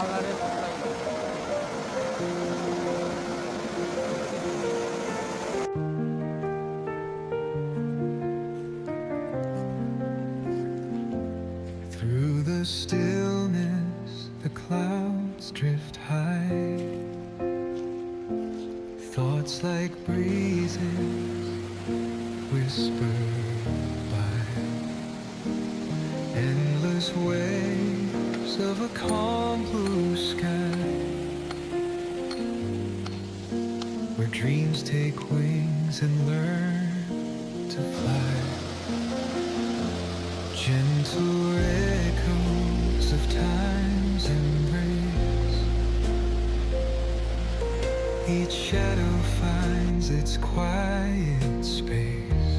পার্লারে সাপ্লাই করে। Through the stillness, the clouds drift high. Thoughts like breezes whisper by. Endless waves of a calm blue sky, where dreams take wings and learn to fly. Gentle echoes of time's embrace. Each shadow finds its quiet space.